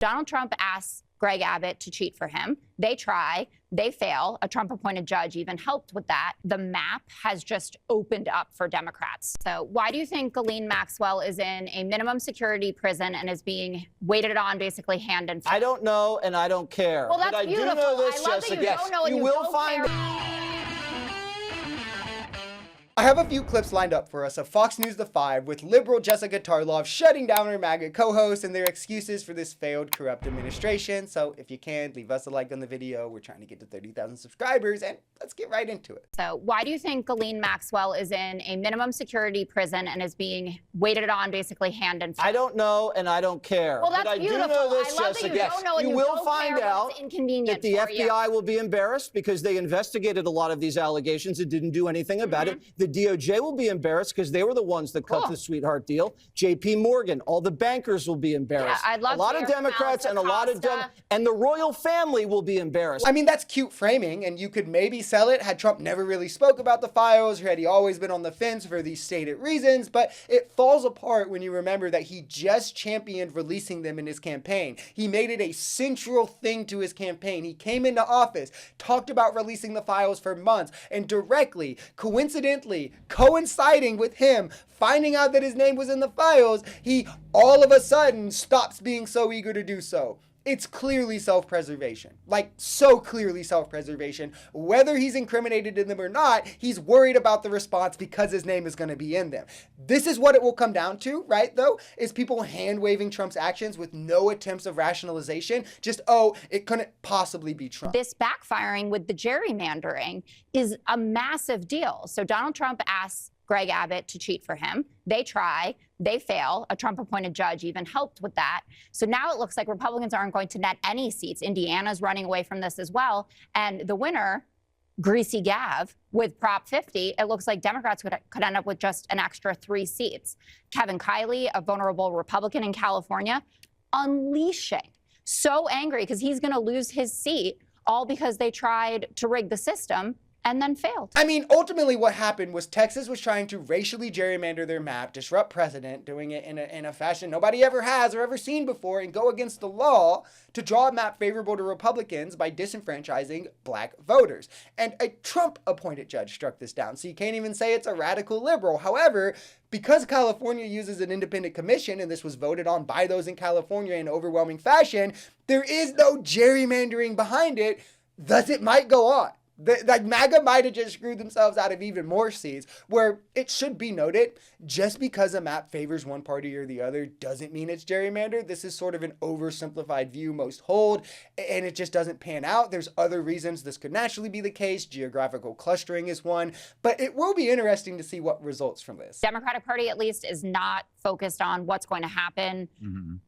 Donald Trump asks Greg Abbott to cheat for him. They try, they fail. A Trump-appointed judge even helped with that. The map has just opened up for Democrats. So why do you think Ghislaine Maxwell is in a minimum security prison and is being waited on basically hand and foot? I don't know, and I don't care. Well, that's but I beautiful. do know this, I love Jessica. that you don't know and you will don't find care. I have a few clips lined up for us of Fox News The Five with liberal Jessica Tarlov shutting down her MAGA co-host and their excuses for this failed, corrupt administration. So if you can, leave us a like on the video. We're trying to get to 30,000 subscribers, and let's get right into it. So why do you think Ghislaine Maxwell is in a minimum security prison and is being waited on basically hand and foot? I don't know, and I don't care. Well, that's but I beautiful. do know this, I love Jessica. that you don't know and you will don't find care, but out it's inconvenient that the for FBI you. will be embarrassed because they investigated a lot of these allegations and didn't do anything about it. The DOJ will be embarrassed because they were the ones that cut the sweetheart deal. J.P. Morgan, all the bankers will be embarrassed. Yeah, I'd love a lot to of hear Democrats from and a lot of and the royal family will be embarrassed. I mean, that's cute framing, and you could maybe sell it had Trump never really spoke about the files or had he always been on the fence for these stated reasons, but it falls apart when you remember that he just championed releasing them in his campaign. He made it a central thing to his campaign. He came into office, talked about releasing the files for months, and directly, coincidentally, coinciding with him finding out that his name was in the files, he all of a sudden stops being so eager to do so. It's clearly self-preservation, like so clearly self-preservation. Whether he's incriminated in them or not, he's worried about the response because his name is going to be in them. This is what it will come down to, right, though, is people hand-waving Trump's actions with no attempts of rationalization. Just, oh, it couldn't possibly be Trump. This backfiring with the gerrymandering is a massive deal. So Donald Trump asks Greg Abbott to cheat for him. They try, they fail. A Trump-appointed judge even helped with that. So now it looks like Republicans aren't going to net any seats. Indiana's running away from this as well. And the winner, Greasy Gav, with Prop 50, it looks like Democrats could end up with just an extra 3 seats. Kevin Kiley, a vulnerable Republican in California, unleashing. So angry because he's going to lose his seat, all because they tried to rig the system and then failed. I mean, ultimately what happened was Texas was trying to racially gerrymander their map, disrupt precedent, doing it in a fashion nobody ever has or ever seen before, and go against the law to draw a map favorable to Republicans by disenfranchising black voters. And a Trump-appointed judge struck this down, so you can't even say it's a radical liberal. However, because California uses an independent commission, and this was voted on by those in California in overwhelming fashion, there is no gerrymandering behind it, thus it might go on. Like MAGA might have just screwed themselves out of even more seats, where it should be noted, just because a map favors one party or the other doesn't mean it's gerrymandered. This is sort of an oversimplified view most hold, and it just doesn't pan out. There's other reasons this could naturally be the case. Geographical clustering is one, but it will be interesting to see what results from this. Democratic Party, at least, is not focused on what's going to happen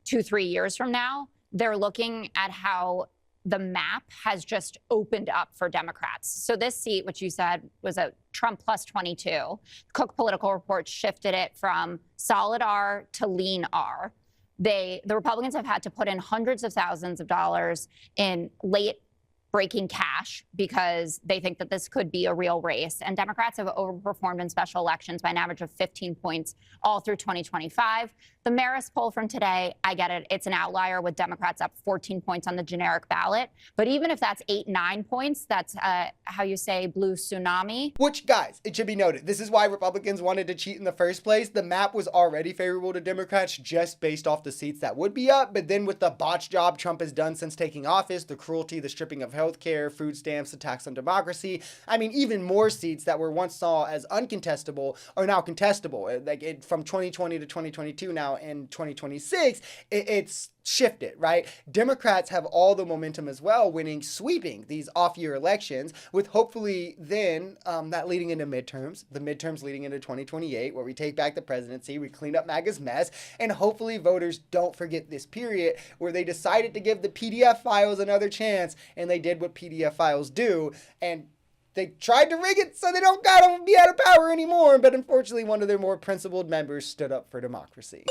2-3 years from now. They're looking at how the map has just opened up for Democrats. So this seat, which you said was a Trump plus 22, Cook Political Report shifted it from solid R to lean R. The Republicans have had to put in hundreds of thousands of dollars in late-breaking cash because they think that this could be a real race. And Democrats have overperformed in special elections by an average of 15 points all through 2025. The Marist poll from today, I get it, it's an outlier with Democrats up 14 points on the generic ballot. But even if that's 8-9 points, that's how you say blue tsunami. Which, guys, it should be noted, this is why Republicans wanted to cheat in the first place. The map was already favorable to Democrats just based off the seats that would be up. But then with the botch job Trump has done since taking office, the cruelty, the stripping of healthcare, food stamps, the tax on democracy, I mean, even more seats that were once saw as uncontestable are now contestable. Like from 2020 to 2022 now, in 2026, it's shifted, right? Democrats have all the momentum as well, sweeping these off-year elections, with hopefully then that leading into midterms, the midterms leading into 2028, where we take back the presidency, we clean up MAGA's mess, and hopefully voters don't forget this period where they decided to give the PDF files another chance, and they did what PDF files do, and they tried to rig it so they don't gotta be out of power anymore, but unfortunately one of their more principled members stood up for democracy.